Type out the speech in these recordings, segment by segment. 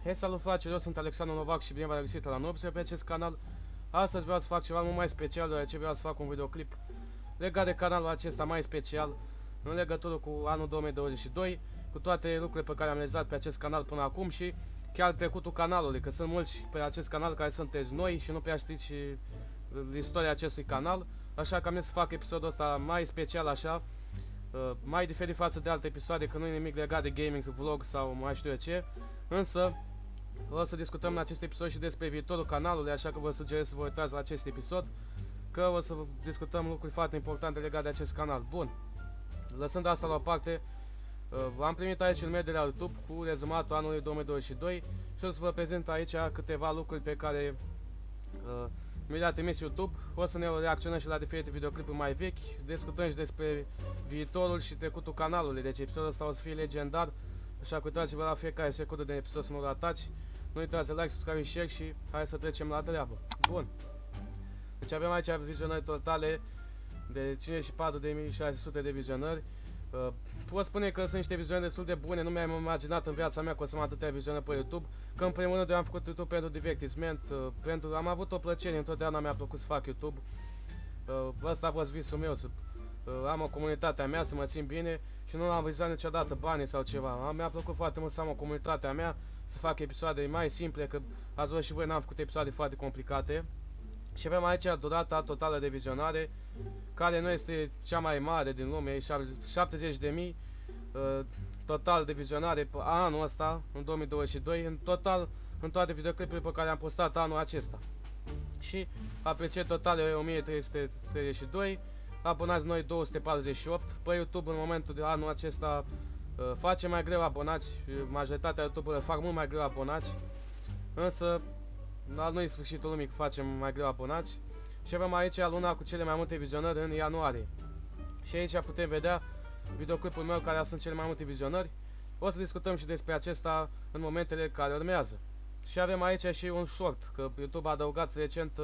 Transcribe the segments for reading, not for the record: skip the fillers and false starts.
Hei, salut fraților, eu sunt Alexandru Novac și bine v-am regăsit la Nobse pe acest canal. Astăzi vreau să fac ceva mult mai special, deoarece vreau să fac un videoclip legat de canalul acesta mai special în legătură cu anul 2022, cu toate lucrurile pe care am realizat pe acest canal până acum și chiar trecutul canalului, că sunt mulți pe acest canal care sunteți noi și nu prea știți istoria acestui canal, așa că am zis să fac episodul ăsta mai special așa, mai diferit față de alte episoade, că nu e nimic legat de gaming, vlog sau mai știu eu ce, însă o să discutăm în acest episod și despre viitorul canalului, așa că vă sugerez să vă uitați la acest episod, că o să discutăm lucruri foarte importante legate de acest canal. Bun, lăsând asta la o parte, am primit aici un mail de la YouTube cu rezumatul anului 2022 și o să vă prezint aici câteva lucruri pe care mi le-a trimis YouTube. O să ne reacționăm și la diferite videoclipuri mai vechi, discutăm și despre viitorul și trecutul canalului, deci episodul ăsta o să fie legendar, așa că uitați-vă la fiecare secundă de episod să nu ratați. Nu uitați de like, subscribe și share și hai să trecem la treabă. Bun. Deci avem aici vizionări totale de 54.600 de vizionări. Pot spune că sunt niște vizionări destul de bune, nu mi-am imaginat în viața mea că o să am atâtea vizionări pe YouTube. Că în primul rând eu am făcut YouTube pentru divertisment, am avut o plăcere, întotdeauna mi-a plăcut să fac YouTube. Ăsta a fost visul meu, să am o comunitate a mea, să mă țin bine și nu am vizat niciodată banii sau ceva. Mi-a plăcut foarte mult să am o comunitate a mea, să fac episoade mai simple, că ați văzut și voi, n-am făcut episoade foarte complicate. Și avem aici durata totală de vizionare, care nu este cea mai mare din lume, e 70.000 total de vizionare pe anul ăsta, în 2022, în total, în toate videoclipurile pe care am postat anul acesta. Și aprecieri totale 1332, abonați noi 248, pe YouTube în momentul de anul acesta face mai greu abonați, majoritatea YouTuberilor fac mult mai greu abonați, însă la noi sfârșitul lumii facem mai greu abonați. Și avem aici luna cu cele mai multe vizionări în ianuarie. Și aici putem vedea videoclipul meu care sunt cele mai multe vizionări. O să discutăm și despre acesta în momentele care urmează. Și avem aici și un short, că YouTube a adăugat recent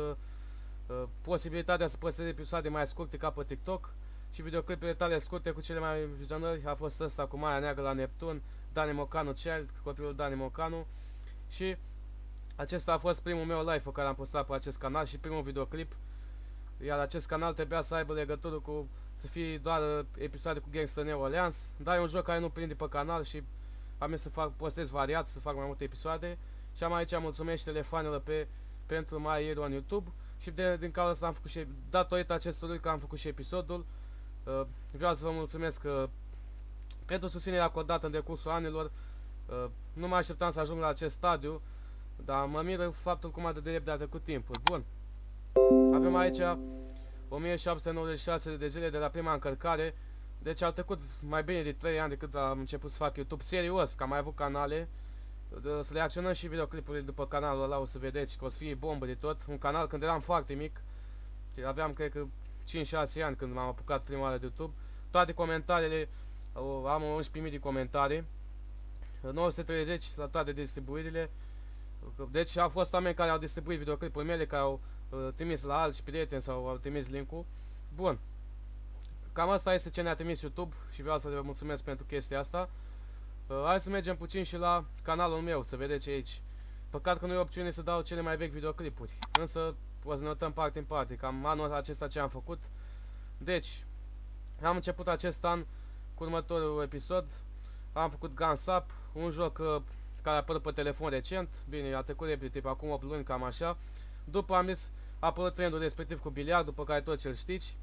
posibilitatea să păstrezi episoade mai scurte ca pe TikTok. Și videoclipurile tale scurte cu cele mai vizionări a fost ăsta cu Maia Neagră la Neptun, Dani Mocanu Child, copilul Dani Mocanu. Și acesta a fost primul meu live pe care am postat pe acest canal și primul videoclip. Iar acest canal trebuia să aibă legătură cu, să fie doar episoade cu Gangster New Orleans, dar e un joc care nu prinde pe canal și am zis să postez variat, să fac mai multe episoade. Și am aici mulțumesc telefoanele pentru My Hero în YouTube. Și din cauza asta am făcut și, datorită acestui că am făcut și episodul. Vreau să vă mulțumesc pentru susținerea acordată în decursul anilor. Nu mă așteptam să ajung la acest stadiu, dar mă miră faptul cum atât de repede a trecut timpul. Bun. Avem aici 1796 de zile de la prima încărcare. Deci au trecut mai bine de 3 ani de când am început să fac YouTube serios, că am mai avut canale. O să reacționăm și videoclipurile după canalul ăla, o să vedeți că o să fie bombă de tot. Un canal când eram foarte mic, aveam cred că 5-6 ani când m-am apucat prima oară de YouTube. Toate comentariile, am 11.000 de comentarii, 930 la toate distribuirile. Deci au fost oameni care au distribuit videoclipurile mele, care au trimis la alți prieteni sau au trimis link-ul. Bun. Cam asta este ce ne-a trimis YouTube și vreau să vă mulțumesc pentru chestia asta. Hai să mergem puțin și la canalul meu, să vedeți aici. Păcat că nu e opțiune să dau cele mai vechi videoclipuri, însă o să ne notăm parte în parte, cam anul acesta ce am făcut. Deci, am început acest an cu următorul episod. Am făcut Guns Up, un joc care a apărut pe telefon recent. Bine, a trecut repede, tip acum 8 luni, cam așa. După am zis, a apărut trendul respectiv cu biliard, după care toți îl știți.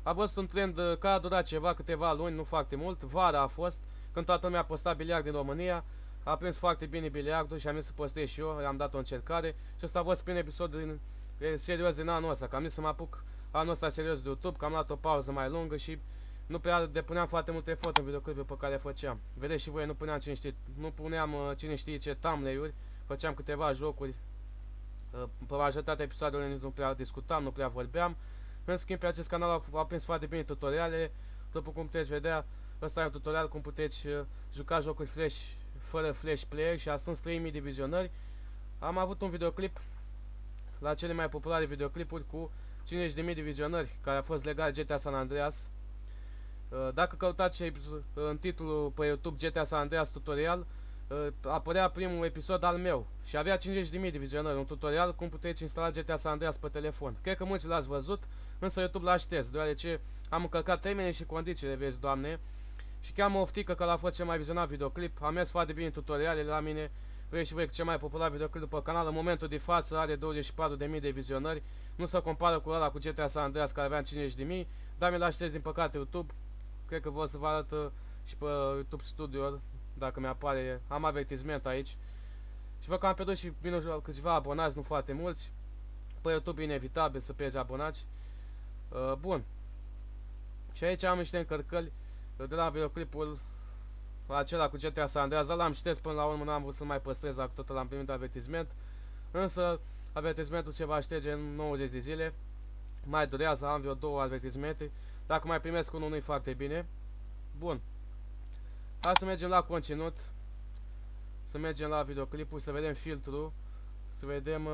A fost un trend care a durat ceva, câteva luni, nu foarte mult. Vara a fost, când toată lumea a postat biliard din România. A prins foarte bine biliardul și am zis să postez și eu, i-am dat o încercare. Și ăsta a fost primul episod serios din anul ăsta, că am zis să mă apuc anul ăsta serios de YouTube, că am luat o pauză mai lungă și nu prea depuneam foarte mult efort în videoclipul pe care le făceam. Vedeți și voi, nu puneam cine știe ce thumbnail-uri, făceam câteva jocuri. Pe majoritatea episoadelor nici nu prea discutam, nu prea vorbeam. În schimb, pe acest canal au prins foarte bine tutoriale. După cum puteți vedea, ăsta e un tutorial cum puteți juca jocuri Flash fără Flash Player și a strâns 3000 de vizionări. Am avut un videoclip la cele mai populare videoclipuri cu 50.000 de vizionări, care a fost legat GTA San Andreas. Dacă căutați în titlul pe YouTube GTA San Andreas tutorial, apărea primul episod al meu și avea 50.000 de vizionări, un tutorial cum puteți instala GTA San Andreas pe telefon. Cred că mulți l-ați văzut, însă YouTube l-a șters, deoarece am încălcat termenii și condițiile, vezi, Doamne. Și chiar mă oftică că l-a fost cel mai vizionat videoclip, am mers foarte bine tutorialele la mine. Vrei și voi cel mai popular videoclip după canal, în momentul de față are 24.000 de vizionări. Nu se compară cu ăla cu GTA San Andreas care avea 50.000, dar mi l-a șters din păcate YouTube. Cred că vă să vă arăt și pe YouTube Studio, dacă mi-apare, am avertisment aici. Și văd că am pierdut și minus câțiva abonați, nu foarte mulți. Pe YouTube e inevitabil să pierzi abonați. Bun. Și aici am niște încărcări de la videoclipul acela cu GTA San Andreas. L-am șters până la urmă, n-am vrut să mai păstrez, tot l-am primit avertisment. Însă avertismentul se va șterge în 90 de zile. Mai durează, am vreo 2 avertismente. Dacă mai primesc unul, nu-i foarte bine. Bun. Hai să mergem la conținut. Să mergem la videoclipul, să vedem filtrul. Să vedem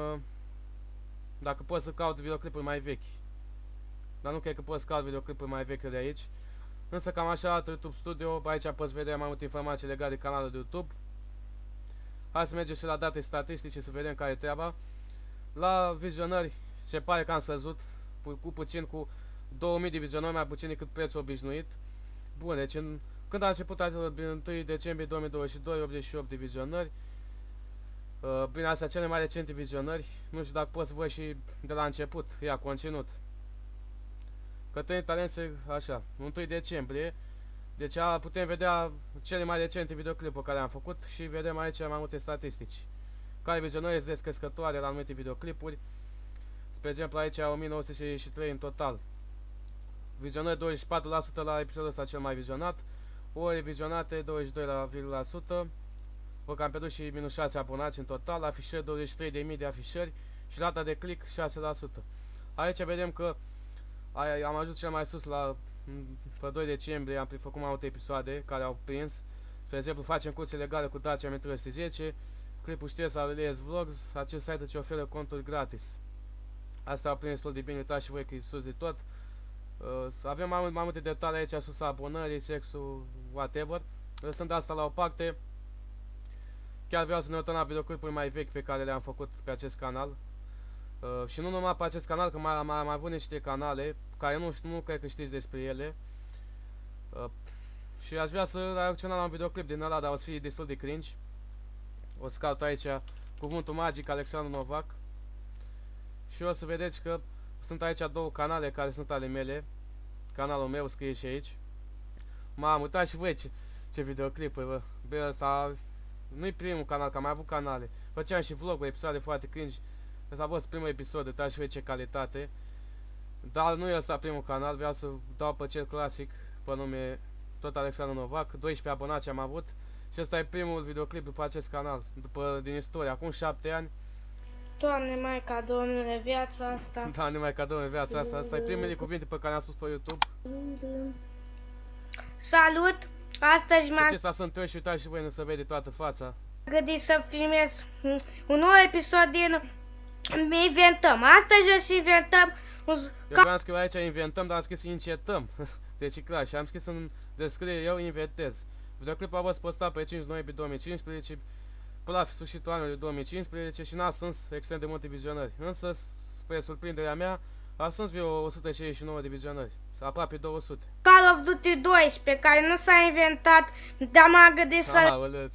dacă pot să caut videoclipuri mai vechi. Dar nu cred că pot să caut videoclipuri mai vechi de aici. Însă cam așa arată YouTube Studio. Aici poți vedea mai multe informații legate de canalul de YouTube. Hai să mergem și la date statistice să vedem care e treaba. La vizionări se pare că am scăzut cu puțin, cu 2000 de vizionări mai puțin decât prețul obișnuit. Bun, deci când a început 1 decembrie 2022, 88 de vizionări. Bine, astea cele mai recente vizionări. Nu știu dacă pot să văd și de la început. Ia, conținut. Cătălin Talențe, așa, 1 decembrie. Deci putem vedea cele mai recente videoclipuri care am făcut și vedem aici mai multe statistici. Care vizionări este descrescătoare la anumite videoclipuri. Spre exemplu, aici 1963 în total. Vizionări 24% la episodul ăsta cel mai vizionat. Ori vizionate 22%. Văd că am pierdut și minus 6 abonați în total. Afișări 23.000 de afișări și rata de click 6%. Aici vedem că am ajuns cel mai sus la pe 2 decembrie, am făcut mai multe episoade care au prins. Spre exemplu, facem curse legale cu Dacia Metro 110, clipul șters al Elias Vlogs, acest site îți oferă conturi gratis. Asta a prins destul de bine, uitați și voi că e sus de tot. Avem mai multe detalii aici sus, abonării, sexul, whatever. Lăsând asta la o parte, chiar vreau să ne uităm la videoclipuri mai vechi pe care le-am făcut pe acest canal. Și nu numai pe acest canal, că mai am avut niște canale care nu cred că știți despre ele. Și aș vrea să reacționăm la un videoclip din ăla, dar o să fie destul de cringe. O să caut aici cuvântul magic Alexandru Novac. Și o să vedeți că sunt aici 2 canale care sunt ale mele. Canalul meu scrie și aici. M-am uitat și voi ce videoclipuri, bă. Bine, ăsta nu-i primul canal, că am mai avut canale. Făceam și vlog-uri, episoade foarte cringe. Ăsta a fost primul episod, uitați și voi ce calitate. Dar nu e ăsta primul canal, vreau să dau pe cel clasic, pe nume tot Alexandru Novac. 12 abonați am avut. Și ăsta e primul videoclip după acest canal, din istorie, acum 7 ani. Doamne Maica, Domnule, viața asta. Doamne Maica, Domnule, viața asta. Asta e primele cuvinte pe care le-am spus pe YouTube. Salut! Astăzi m-am Acesta sunt eu și uitați și voi, nu se vede toată fața. gândit să filmez un nou episod din Inventăm. Astăzi o să inventăm un... Eu vreau să scriu aici inventăm, dar am scris încetăm. Deci e clar, și am scris în descriere eu inventez. Videoclipul a fost postat pe 5 noiembrie 2015, până la sfârșitul anului 2015 și n-a strâns extrem de multe vizionări. Însă, spre surprinderea mea, a strâns vreo 169 de vizionări, aproape 200. Call of Duty 12, care nu s-a inventat, dar m-am gândit să... Aoleu,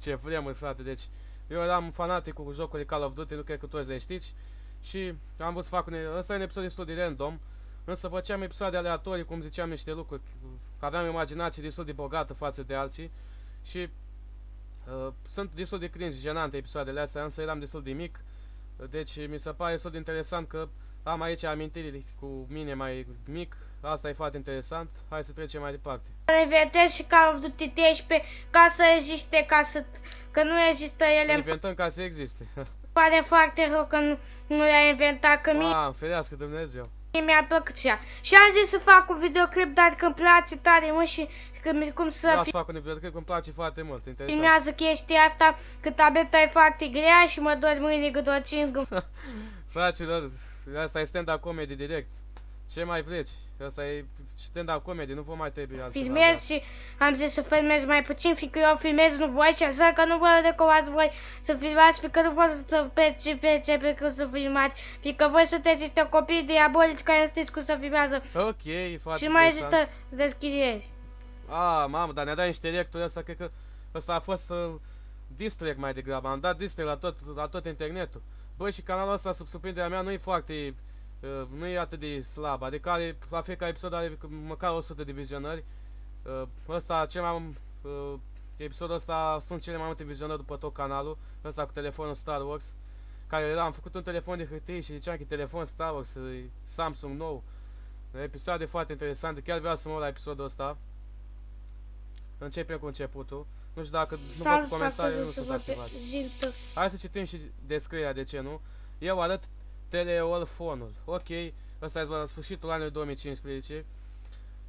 ce vremuri, frate, deci eu eram fanatic cu jocurile Call of Duty, nu cred că toți le știți. Și am vrut să fac ăsta e un episod destul de random, însă făceam episoade aleatorii, cum ziceam niște lucruri, aveam imaginație destul de bogată față de alții și sunt destul de cringe, jenante episoadele astea, însă eram destul de mic, deci mi se pare destul de interesant că am aici amintiri cu mine mai mic, asta e foarte interesant, hai să trecem mai departe. Inventez și Call of Duty 13 ca să existe, că nu există ele. Inventăm ca să existe. Pare foarte rău că nu le-a inventat, că mie ferească Dumnezeu. mi-a plăcut și ea. Și am zis să fac un videoclip, dar că îmi place tare mult și cum să Vreau să fac un videoclip, că îmi place foarte mult, interesant. filmează chestia asta, că tableta e foarte grea și mă dor mâine că doar 5. Fraților, asta e stand-up comedy direct. Ce mai vreți? Asta e stand-up comedy, nu vă mai trebuie altceva. Filmez și am zis să filmez mai puțin, fiindcă eu filmez nu voi și așa că nu vă recomandați voi să filmați, fiindcă nu vă să percepe cum să filmați, fiindcă voi sunteți niște copii diabolici care nu știți cum să filmează. Ok, foarte Și mai interesant. există deschideri. Mamă, dar ne-a dat niște lecturi ăsta, cred că ăsta a fost distract mai degrabă, am dat distract la tot internetul. Băi, și canalul ăsta, sub surprinderea mea, nu e foarte, nu e atât de slab, adică are, la fiecare episod are măcar 100 de vizionări. Ăsta, episodul ăsta sunt cele mai multe vizionări după tot canalul, ăsta cu telefonul Star Wars, care am făcut un telefon de hârtie și ziceam că e telefon Star Wars, Samsung nou. Episoade foarte interesante, chiar vreau să mă uit la episodul ăsta. Începem cu începutul. Nu știu dacă nu văd comentarii, nu sunt activat. Hai să citim și descrierea, de ce nu. Eu arăt telefonul. Ok, ăsta e la sfârșitul anului 2015.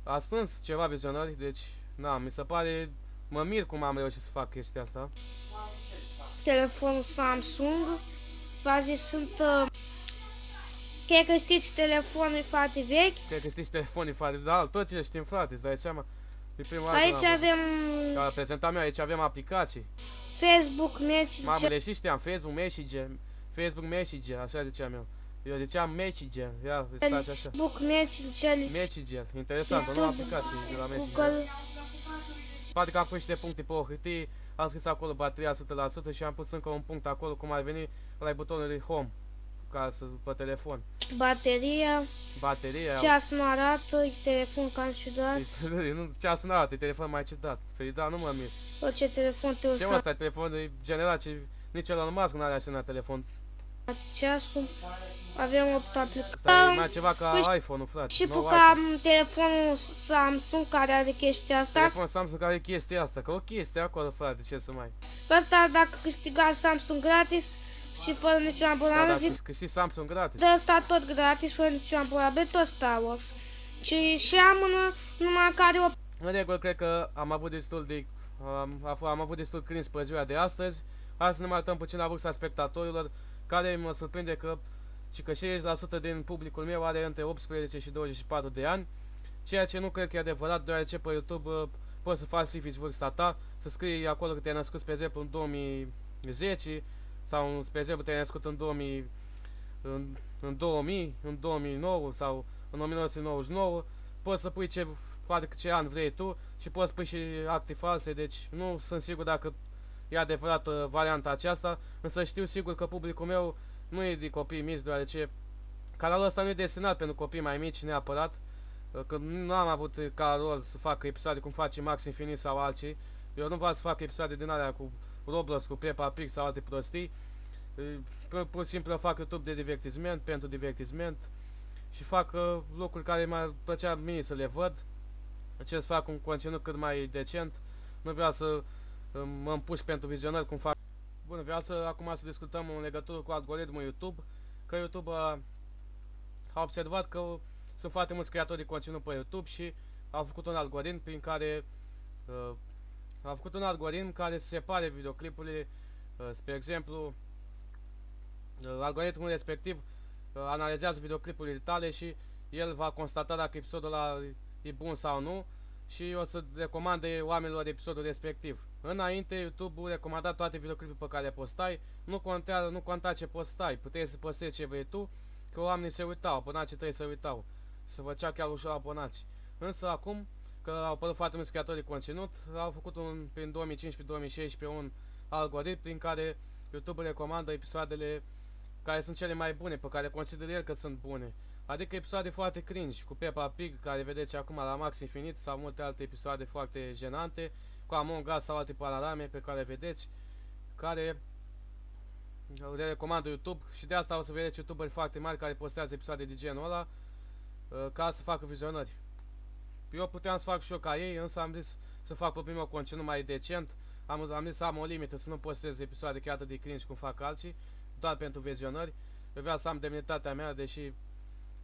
A strâns ceva vizionări, deci, na, mi se pare, mă mir cum am reușit să fac chestia asta. Telefonul Samsung, bazii sunt, cred că știți, telefonul e foarte vechi. Cred că știți telefonii, frate, da, tot ce știm, frate, îți dai seama. Aici avem prezentam eu, aici avem aplicații. Facebook, Messenger. Mamă, le și știam, Facebook Messenger, așa ziceam eu. Eu ziceam Messenger, ia, stați așa. Facebook, Messenger, interesant, o nouă aplicație de la Messenger. Google. Poate că am pus niște puncte pe o hârtie, am scris acolo bateria 100% și am pus încă un punct acolo, cum ar veni, ăla e butonul de home, pe telefon. Bateria. Ceasul nu arată, e telefon cam ciudat. Ceasul nu arată, e telefon mai ciudat. Păi da, nu mă mir. Orice telefon te Ce mă, ăsta e telefon de generat și nici Elon Musk nu are așa telefon. Ceasul. Avem 8 aplicații. Asta e mai ceva ca iPhone-ul, frate. Și pe ca telefonul Samsung care are chestia asta. Telefonul Samsung care are chestia asta, că o chestie acolo, frate, ce să mai. Ăsta dacă câștigați Samsung gratis și fără niciun abonament. Da, câștigi Samsung gratis. De ăsta tot gratis, fără niciun abonament, tot Star Wars. Și amână numai care o... În regulă, cred că am avut destul de... am avut destul cringe pe ziua de astăzi. Hai să ne mai uităm puțin la vârsta spectatorilor, care mă surprinde că 60% din publicul meu are între 18 și 24 de ani, ceea ce nu cred că e adevărat, deoarece pe YouTube poți să falsifici vârsta ta, să scrii acolo că te-ai născut, spre exemplu, în 2010 sau, spre exemplu, te-ai născut în 2000, în 2009 sau în 1999, poți să pui ce an vrei tu și poți să pui și acte false, deci nu sunt sigur dacă e adevărată varianta aceasta, însă știu sigur că publicul meu nu e de copii mici, deoarece canalul ăsta nu e destinat pentru copii mai mici neapărat, că nu am avut ca rol să fac episoade cum face Max Infinit sau alții. Eu nu vreau să fac episoade din alea cu Roblox, cu Peppa Pig sau alte prostii. Pur și simplu fac YouTube de divertisment, pentru divertisment și fac lucruri care mi-ar plăcea mie să le văd. Încerc să fac un conținut cât mai decent. Nu vreau să mă împuș pentru vizionări cum fac. Bun, vreau acum să discutăm în legătură cu algoritmul YouTube. Că YouTube a observat că sunt foarte mulți creatori de conținut pe YouTube și au făcut un algoritm prin care să separe videoclipurile. Spre exemplu, algoritmul respectiv analizează videoclipurile tale și el va constata dacă episodul ăla e bun sau nu și o să recomande oamenilor episodul respectiv. Înainte, YouTube recomanda toate videoclipurile pe care le postai, nu conta ce postai, puteai să postezi ce vrei tu, că oamenii se uitau, abonații tăi se uitau, se făcea chiar ușor abonați. Însă acum, că au apărut foarte mulți creatori de conținut, au făcut prin 2015-2016 un algoritm prin care YouTube recomandă episoadele care sunt cele mai bune, pe care consider el că sunt bune. Adică episoade foarte cringe, cu Peppa Pig, care vedeți acum la Max Infinit, sau multe alte episoade foarte jenante, cu Among Us sau alte panorame pe care vedeți, care le recomandă YouTube și de asta o să vedeți youtuberi foarte mari care postează episoade de genul ăla ca să facă vizionări. Eu puteam să fac și eu ca ei, însă am zis să fac pe primul conținut mai decent, am zis să am o limită, să nu postez episoade chiar atât de cringe cum fac alții, doar pentru vizionări. Eu vreau să am demnitatea mea, deși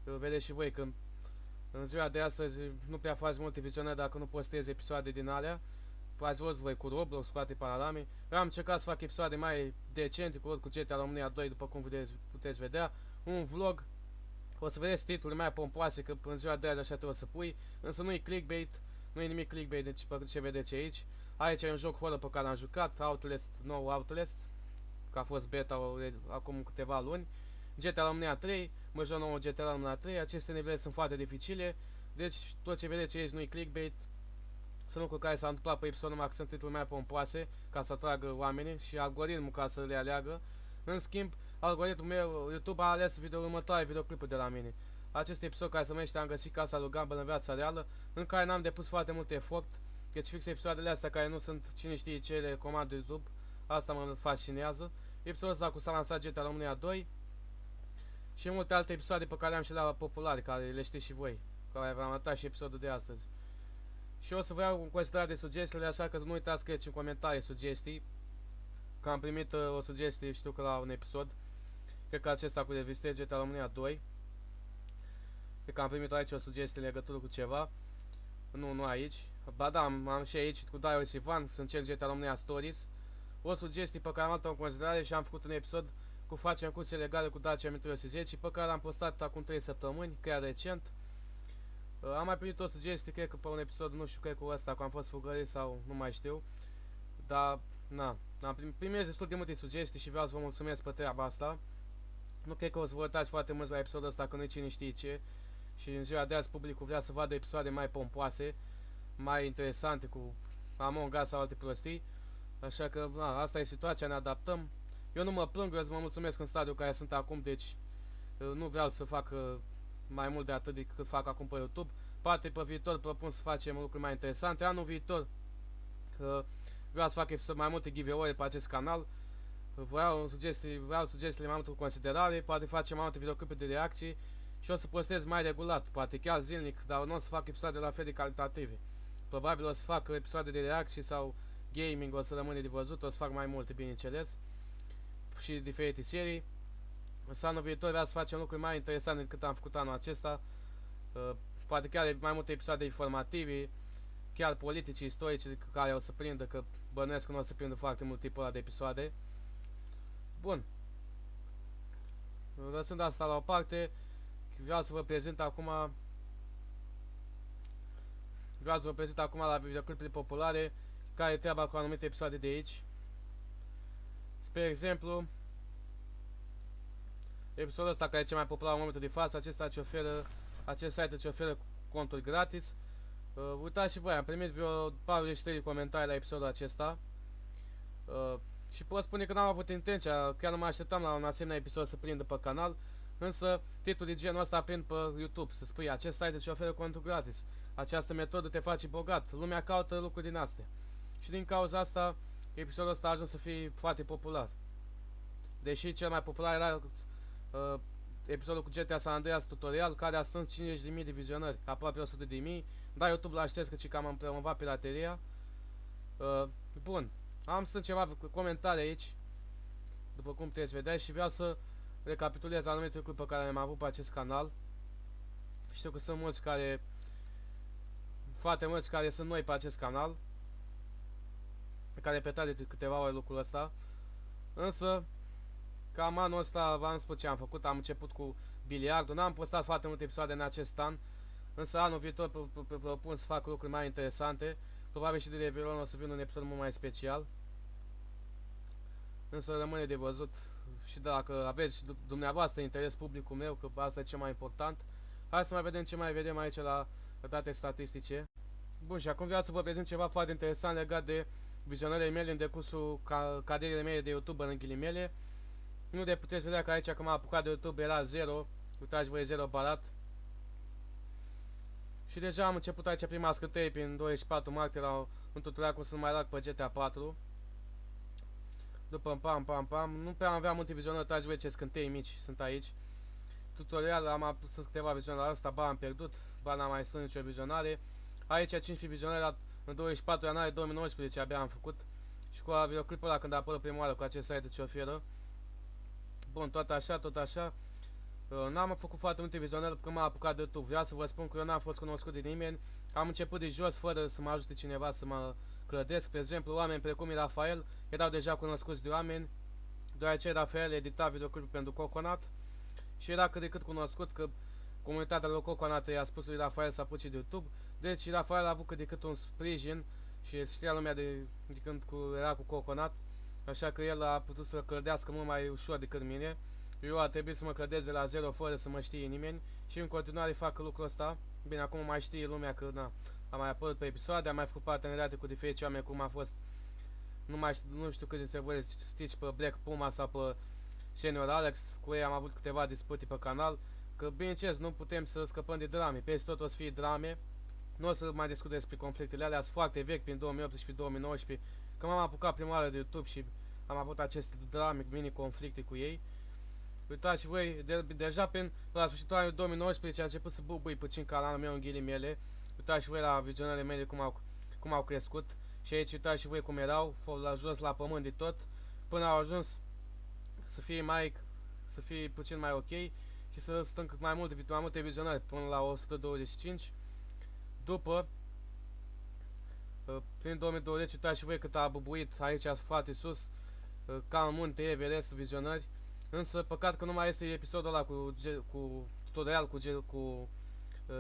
vedeți și voi că în ziua de astăzi nu prea faci multe vizionări dacă nu postezi episoade din alea. Ați văzut voi cu Roblox, cu alte panorame. Eu am încercat să fac episoade mai decente, cu GTA România 2, după cum puteți vedea. Un vlog O să vedeți titluri mai pompoase, că în ziua de azi așa trebuie să pui, însă nu e clickbait, nu e nimic clickbait, deci pe ce vedeți aici. Aici e un joc horror pe care l-am jucat, Outlast, nou Outlast, că a fost beta acum câteva luni. GTA România 3, mă joc nou GTA România 3, aceste nivele sunt foarte dificile, deci tot ce vedeți aici nu e clickbait, sunt lucruri care s-au întâmplat pe episodul numai că sunt titluri mai pompoase, ca să atragă oamenii și algoritmul ca să le aleagă. În schimb, algoritmul meu, YouTube, a ales următoare videoclipuri de la mine. Acest episod care se numește Am găsit casa lui Gumball în viața reală, în care n-am depus foarte mult efort, deci fix episoadele astea care nu sunt cine știe ce le recomand de YouTube, asta mă fascinează. Episodul ăsta cu s-a lansat GTA România 2 și multe alte episoade pe care le-am și la populare, care le știți și voi, care v-am arătat și episodul de astăzi. Și o să vă iau în considerare de sugestiile, așa că nu uitați să scrieți în comentarii sugestii. Că am primit o sugestie, știu că la un episod, cred că acesta cu reviste GTA România 2. Cred că am primit aici o sugestie în legătură cu ceva. Nu aici. Ba da, am și aici cu Darius Ivan, să încerc GTA România Stories. O sugestie pe care am luat-o în considerare și am făcut un episod cu facem curse legale cu Dacia Metro 10, pe care l-am postat acum 3 săptămâni, chiar recent. Am mai primit o sugestie, cred că pe un episod, nu știu, cred că ăsta, că am fost fugărit sau nu mai știu. Dar, na, primit destul de multe sugestii și vreau să vă mulțumesc pe treaba asta. Nu cred că o să vă uitați foarte mult la episodul ăsta, că nu-i cine știe ce. Și în ziua de azi publicul vrea să vadă episoade mai pompoase, mai interesante, cu Among Us sau alte prostii. Așa că, na, asta e situația, ne adaptăm. Eu nu mă plâng, eu să mă mulțumesc în stadiul care sunt acum, deci nu vreau să fac mai mult de atât decât fac acum pe YouTube. Poate pe viitor propun să facem lucruri mai interesante. Anul viitor vreau să fac mai multe giveaway pe acest canal. Vreau sugestiile mai mult cu considerare. Poate facem mai multe videoclipuri de reacții și o să postez mai regulat, poate chiar zilnic, dar nu o să fac episoade la fel de calitative. Probabil o să fac episoade de reacții sau gaming, o să rămâne de văzut, o să fac mai multe, bineînțeles, și diferite serii. Însă anul viitor vreau să facem lucruri mai interesante decât am făcut anul acesta. Poate chiar mai multe episoade informative, chiar politici, istorice, care o să prindă, că bănuiesc că nu o să prindă foarte mult tipul ăla de episoade. Bun. Lăsând asta la o parte, vreau să vă prezint acum la videoclipurile populare care e treaba cu anumite episoade de aici. Spre exemplu, episodul ăsta care e cel mai popular în momentul de față, acest site îți oferă conturi gratis. Uitați și voi, am primit vreo 43 de comentarii la episodul acesta. Și pot spune că n-am avut intenția, chiar nu mă așteptam la un asemenea episod să prindă pe canal. Însă titlul de genul ăsta prind pe YouTube, să spui acest site îți oferă conturi gratis. Această metodă te face bogat, lumea caută lucruri din astea. Și din cauza asta, episodul ăsta a ajuns să fie foarte popular. Deși cel mai popular era episodul cu GTA San Andreas tutorial, care a strâns 50.000 de vizionări, aproape 100.000. Da, YouTube l-a șters că și cam am promovat pirateria. Bun, am strâns ceva comentarii aici, după cum puteți vedea, și vreau să recapitulez anumite lucruri pe care le-am avut pe acest canal. Știu că sunt foarte mulți care sunt noi pe acest canal, care repetat de câteva ori lucrul ăsta. Însă, cam anul ăsta v-am spus ce am făcut, am început cu biliardul, n-am postat foarte multe episoade în acest an, însă anul viitor propun să fac lucruri mai interesante, probabil și de Revelion o să vin un episod mult mai special, însă rămâne de văzut și dacă aveți dumneavoastră interes, publicul meu, că asta e cel mai important. Hai să mai vedem ce mai vedem aici la date statistice. Bun, și acum vreau să vă prezint ceva foarte interesant legat de vizionările mele în decursul carierei mele de YouTuber în ghilimele. Nu de puteți vedea că aici când m-am apucat de YouTube era 0, uitați voi 0 barat. Și deja am început aici prima scânteiere prin 24 martie la un tutorial cum să nu mai lag pe GTA 4. După pam, nu prea aveam multe vizionări, uitați voi ce scântei mici sunt aici. Tutorial, am apus câteva vizionări la asta, ba am pierdut, ba n-am mai strâns nicio vizionare. Aici 15 vizionări în 24 ianuarie 2019 abia am făcut. Și cu videoclipul ăla când a apărut prima oară cu acest site ce oferă. Bun, tot așa. N-am făcut foarte multe vizionări când m-am apucat de YouTube. Vreau să vă spun că eu n-am fost cunoscut de nimeni. Am început de jos fără să mă ajute cineva să mă clădesc. Pe exemplu, oameni precum Rafael erau deja cunoscuți de oameni, deoarece Rafael edita videoclipuri pentru Coconut și era cât de cât cunoscut, că comunitatea lui Coconut i-a spus lui Rafael să apuce de YouTube. Deci Rafael a avut cât de cât un sprijin și știa lumea de când era cu Coconut. Așa că el a putut să clădească mult mai ușor decât mine. Eu a trebuit să mă clădez de la zero fără să mă știe nimeni și în continuare fac lucrul ăsta. Bine, acum mai știe lumea că na, am mai apărut pe episoade, am mai făcut parteneriate cu diferiți oameni, cum a fost, nu știu cât se voi știți pe Black Puma sau pe Senior Alex, cu ei am avut câteva dispute pe canal, că bineînțeles nu putem să scăpăm de drame, peste tot o să fie drame, nu o să mai discut despre conflictele alea, sunt foarte vechi, prin 2018-2019, că m-am apucat prima oară de YouTube și am avut aceste drame, mini-conflicte cu ei. Uitați voi, deja la sfârșitul anului 2019 a început să bubui puțin canalul meu în ghilimele. Uitați voi la vizionările mele cum au crescut. Și aici uitați și voi cum erau, la jos la pământ de tot, până au ajuns să fie puțin mai ok și să stâng mai multe vizionări, până la 125. După, prin 2020, uitați și voi cât a bubuit aici foarte sus, ca în munte Everest vizionări. Însă păcat că nu mai este episodul ăla cu tutorial cu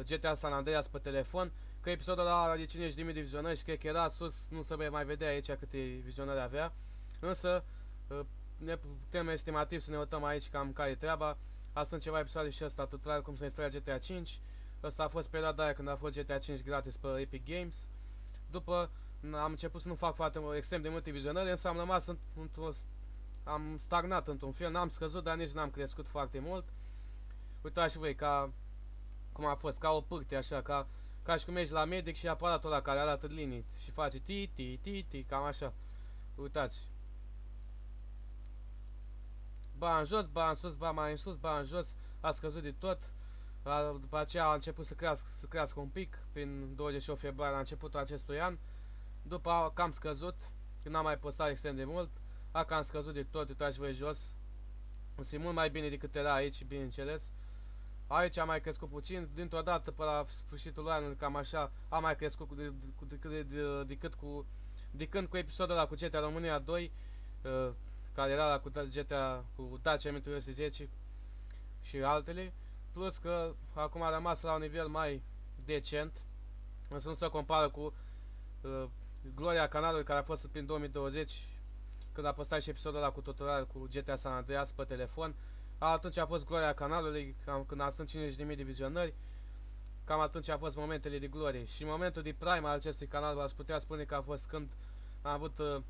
GTA San Andreas pe telefon, că episodul ăla are 50.000 de vizionări și cred că era sus, nu se mai vedea aici câte vizionări avea. Însă ne putem estimativ să ne uităm aici cam care e treaba. Asta sunt ceva episoade și ăsta, tutorial cum să instale GTA 5. Ăsta a fost perioada aia când a fost GTA 5 gratis pe Epic Games. După am început să nu fac extrem de multe vizionări, însă am rămas am stagnat într-un fel, n-am scăzut, dar nici n-am crescut foarte mult. Uitați și voi cum a fost, ca o pârtie așa, ca și cum ești la medic și aparatul ăla care arată linii și face ti, cam așa. Uitați. Ba în jos, ba în sus, ba mai în sus, ba în jos, a scăzut de tot. După aceea a început să crească un pic, prin 28 februarie la începutul acestui an. După a cam scăzut, când n-am mai postat extrem de mult, a cam scăzut de tot, uitați voi jos. Însă e mult mai bine decât era aici, bineînțeles. Aici a mai crescut puțin, dintr-o dată pe la sfârșitul anului, cam așa, a mai crescut de când cu episodul ăla cu GTA România 2, care era la cu GTA cu Dacia M310 și altele, plus că acum a rămas la un nivel mai decent, însă nu se compară cu gloria canalului care a fost prin 2020, când a postat și episodul ăla cu tutorial cu GTA San Andreas pe telefon. Atunci a fost gloria canalului, când a strâns 50.000 de vizionări. Cam atunci a fost momentele de glorie. Și momentul de prime al acestui canal v-aș putea spune că a fost când am avut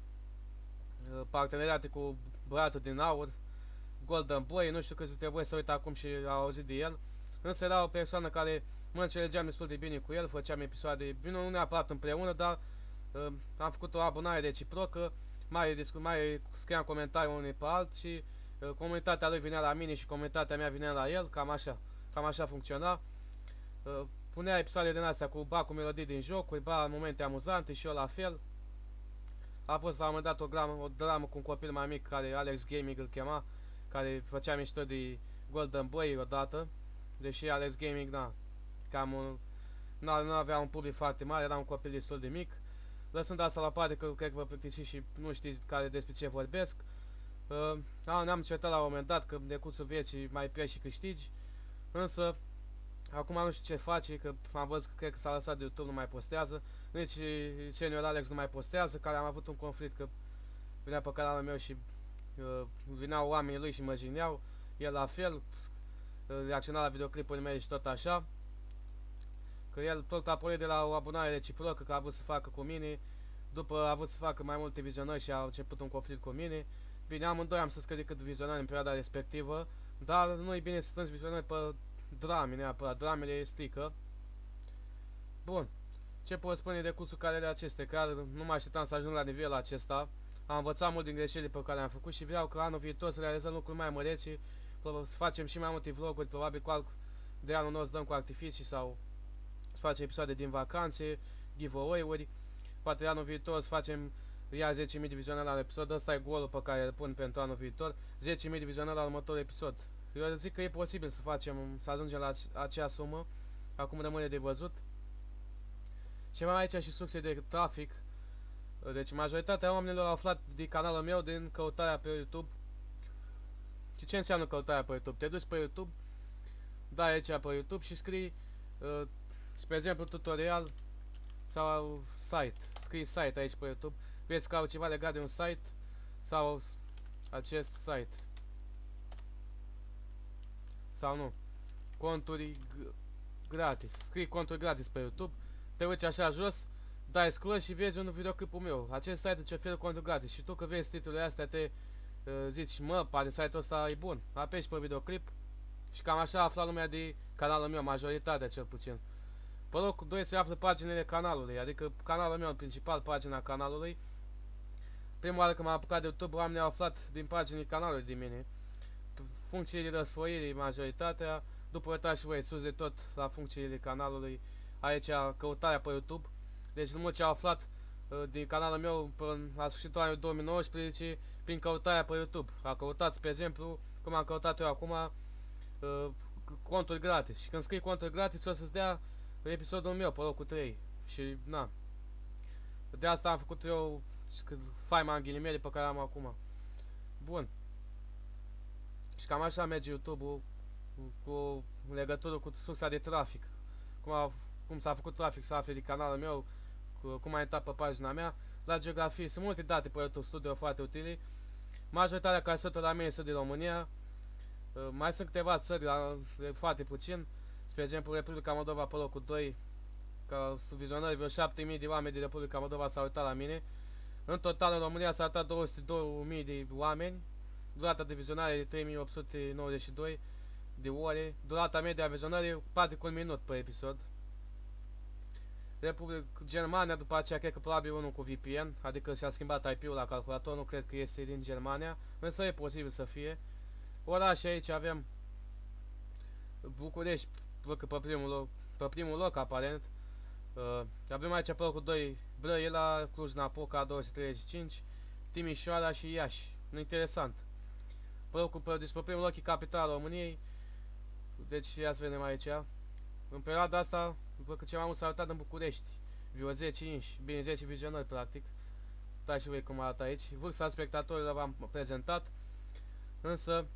parteneriate cu băiatul din aur, Golden Boy. Nu știu că sunteți voi să uit acum și au auzit de el. Însă era o persoană care mă înțelegeam destul de bine cu el, făceam episoade, bine, nu neapărat împreună, dar am făcut o abonare reciprocă, mai scriam comentarii unii pe alt și comunitatea lui vinea la mine și comunitatea mea vinea la el, cam așa funcționa. Punea episoade din astea cu melodii din jocuri, momente amuzante și eu la fel. A fost la un moment dat o dramă cu un copil mai mic, care Alex Gaming îl chema, care făcea mișto de Golden Boy odată, deși Alex Gaming, nu avea un public foarte mare, era un copil destul de mic. Lăsând asta la parte, că cred că vă plictisiți și nu știți despre ce vorbesc. Ne-am certat la un moment dat că de cursul vieții mai pleci și câștigi, însă acum nu știu ce face, că am văzut că cred că s-a lăsat de YouTube, nu mai postează, nici Senior Alex nu mai postează, care am avut un conflict că venea pe canalul meu și vineau oamenii lui și mă jigneau, el la fel, reacționa la videoclipurile mele și tot așa, că el tot a pornit de la o abonare reciprocă, că a vrut să facă cu mine, după a vrut să facă mai multe vizionări și a început un conflict cu mine. Bine, amândoi am să scădem cât vizionări în perioada respectivă, dar nu e bine să strângi vizionări pe drame neapărat, dramele strică. Bun, ce pot spune de cursul carele acestea, că nu mă așteptam să ajung la nivelul acesta, am învățat mult din greșelile pe care le-am făcut și vreau că anul viitor să realizăm lucruri mai măreți și să facem și mai multe vloguri, probabil de anul nostru dăm cu artificii sau să facem episoade din vacanțe, giveaway-uri, poate anul viitor să facem ia 10.000 de vizionări la episod, ăsta e golul pe care îl pun pentru anul viitor, 10.000 de vizionări la următorul episod. Eu zic că e posibil să ajungem la acea sumă, acum rămâne de văzut. Și mai aici și surse de trafic, deci majoritatea oamenilor au aflat de canalul meu din căutarea pe YouTube. Și ce înseamnă căutarea pe YouTube? Te duci pe YouTube, dai aici pe YouTube și scrii, spre exemplu, tutorial sau site. Scrii site aici pe YouTube, vezi că au ceva legat de un site sau acest site. Sau nu. Conturi gratis. Scrii conturi gratis pe YouTube, te uiți așa jos, dai scroll și vezi un videoclipul meu. Acest site îți oferă conturi gratis și tu că vezi titlurile astea te zici, mă, pare site-ul ăsta e bun. Apeși pe videoclip și cam așa afla lumea de canalul meu, majoritatea cel puțin. Pe locul 2 se află paginile canalului, adică canalul meu principal, pagina canalului. Prima oară când m-am apucat de YouTube, oamenii au aflat din paginii canalului de mine. Funcțiile de răsfoire, majoritatea. După uitați și voi sus de tot la funcțiile canalului, aici căutarea pe YouTube. Deci mulți ce au aflat din canalul meu până la sfârșitul anului 2019 prin căutarea pe YouTube. A căutat, spre exemplu, cum am căutat eu acum, conturi gratis. Și când scrii conturi gratis o să-ți dea episodul meu pe locul 3. Și na. De asta am făcut eu faima în ghilimele pe care am acum. Bun. Și cam așa merge YouTube-ul cu legătură cu sursa de trafic. Cum s-a făcut trafic să afle de canalul meu, cum a intrat pe pagina mea. La geografie sunt multe date pe YouTube Studio foarte utile. Majoritatea care sunt la mine sunt din România. Mai sunt câteva țări, foarte puțin. Spre exemplu, Republica Moldova pe locul 2. Ca vizionări, vreo 7000 de oameni din Republica Moldova s-au uitat la mine. În total, în România s-au uitat 202.000 de oameni. Durata de vizionare de 3892 de ore. Durata media a vizionării 4 minut pe episod. Republica Germania, după aceea, cred că probabil unul cu VPN, adică și-a schimbat IP-ul la calculator, nu cred că este din Germania, însă e posibil să fie. Orașe aici avem București, văd că pe primul loc aparent. Avem aici pe locul 2 Brăila, Cluj-Napoca 235, Timișoara și Iași. Interesant. Deci pe primul loc e capitala României. Deci ia să vedem aici. În perioada asta, văd că cel mai mult s-a arătat în București. Vreo 10 inși, bine 10 vizionări practic. Uitați și voi cum arată aici. Vârsta spectatorilor v-am prezentat. Însă,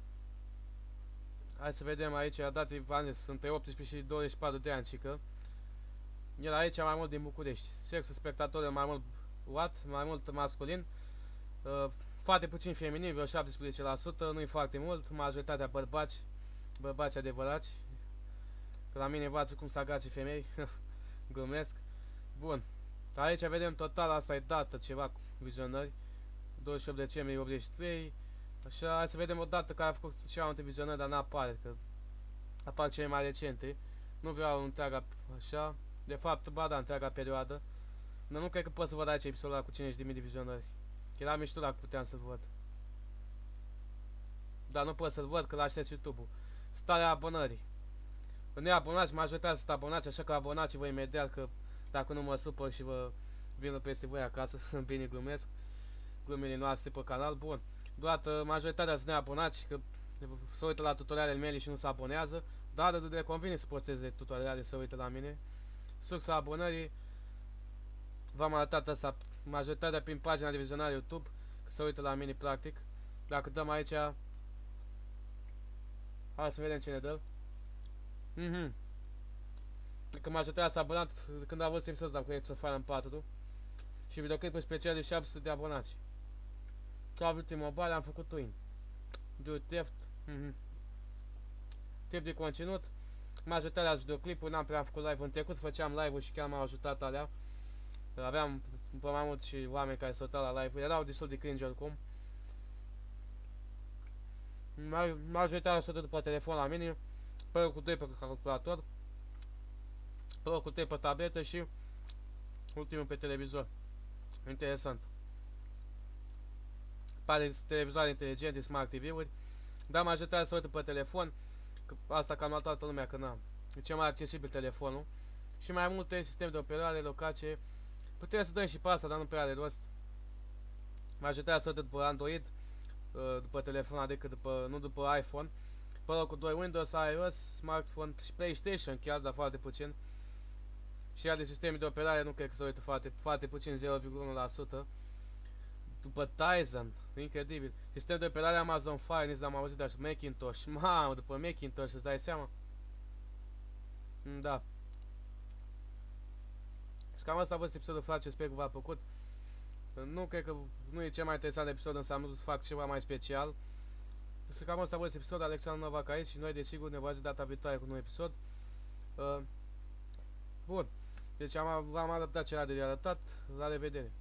hai să vedem aici, date v-am zis, între 18 și 24 de ani, cică. El aici mai mult din București. Sexul spectatorilor mai mult mai mult masculin. Foarte puțin feminin, vreo 17%, nu-i foarte mult, majoritatea bărbați adevărați. Că la mine învață cum să agace femei, glumesc. Bun, aici vedem total, asta e dată, ceva cu vizionări, 28 decembrie 83, așa, hai să vedem o dată care a făcut cea mai multe vizionări, dar n-apare, că apar cele mai recente, nu vreau întreaga, așa, de fapt, ba da, întreaga perioadă, dar nu cred că pot să văd aici episodul ăla cu 50.000 de vizionări. Era mișto dacă puteam să-l văd. Dar nu pot să-l văd că l-a șters YouTube-ul. Starea abonării. Neabonați, majoritatea sunt abonați, așa că abonați-vă imediat, că dacă nu mă supăr și vă vin peste voi acasă, bine glumesc. Glumele noastre pe canal, bun. Doar majoritatea sunt neabonați, că se uită la tutorialele mele și nu se abonează. Dar le convine să posteze tutoriale, să uită la mine. Sursa abonării. V-am arătat asta, majoritatea prin pagina de vizionare YouTube, că se uită la mine practic. Dacă dăm aici, hai să vedem ce ne dă. Că majoritatea s-a abonat când a avut timp să-ți dau cu Age of Fire în 4 și videoclipul special de 700 de abonați. Call of Duty Mobile am făcut win. Do Theft. Tip de conținut. Majoritatea videoclipuri n-am prea făcut live în trecut, făceam live-uri și chiar m-au ajutat alea. Aveam pe mai mulți și oameni care se uitau la live-uri, erau destul de cringe oricum. Majoritatea se uită după telefon la mine, pe locul 2 pe calculator, pe locul 3 pe tabletă și ultimul pe televizor. Interesant. Pare televizoare inteligente, Smart TV-uri, dar majoritatea se uită pe telefon, că asta cam la toată lumea, că n-am. E cel mai accesibil telefonul. Și mai multe sisteme de operare, locație. Putem să dăm și pe asta, dar nu prea are rost. Majoritatea se uită după Android, după telefon, adică nu după iPhone. Pe locul 2 Windows, iOS, smartphone și PlayStation, chiar, dar foarte puțin. Și alte sisteme de operare nu cred că se uită foarte puțin, 0,1%. După Tizen, incredibil. Sistem de operare Amazon Fire, nici n-am auzit, dar și Macintosh. Mamă, după Macintosh, îți dai seama? Da. Și cam asta a fost episodul, frate, sper că v-a plăcut. Nu cred că nu e cel mai interesant episod, însă am vrut să fac ceva mai special. Și cam asta a fost episodul, Alexandru Novac aici și noi desigur ne vom data viitoare cu un nou episod. Bun. Deci v-am arătat ce era de arătat. La revedere.